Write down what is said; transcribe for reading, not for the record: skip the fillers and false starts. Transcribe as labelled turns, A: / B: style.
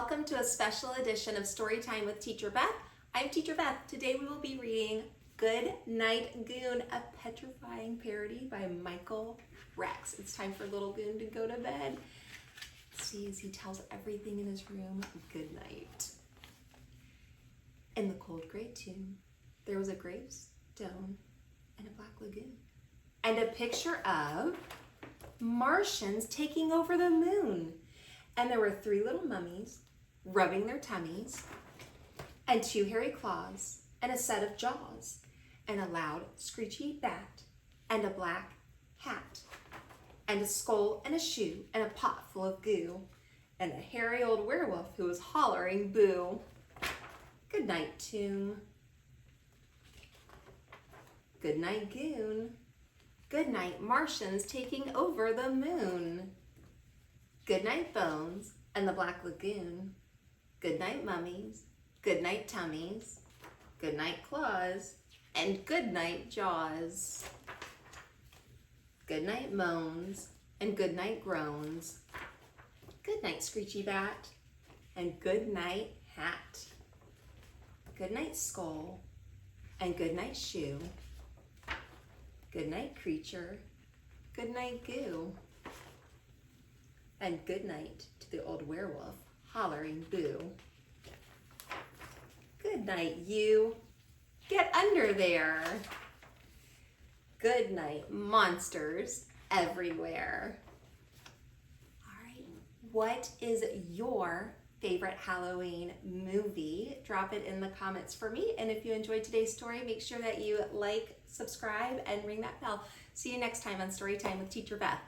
A: welcome to a special edition of Storytime with Teacher Beth. I'm Teacher Beth. Today we will be reading Goodnight Goon, a petrifying parody by Michael Rex. It's time for little Goon to go to bed. See as he tells everything in his room good night. In the cold gray tomb, there was a gravestone and a black lagoon, and a picture of Martians taking over the moon. And there were 3 little mummies rubbing their tummies, and 2 hairy claws, and a set of jaws, and a loud screechy bat, and a black hat, and a skull and a shoe, and a pot full of goo, and a hairy old werewolf who was hollering boo. Good night, tomb. Good night, Goon. Good night, Martians taking over the moon. Good night, bones and the black lagoon. Good night, mummies. Good night, tummies. Good night, claws. And good night, jaws. Good night, moans and good night, groans. Good night, screechy bat and good night, hat. Good night, skull and good night, shoe. Good night, creature. Good night, goo. And good night to the old werewolf hollering boo. Good night, you. Get under there. Good night, monsters everywhere. All right, what is your favorite Halloween movie? Drop it in the comments for me. And if you enjoyed today's story, make sure that you like, subscribe, and ring that bell. See you next time on Storytime with Teacher Beth.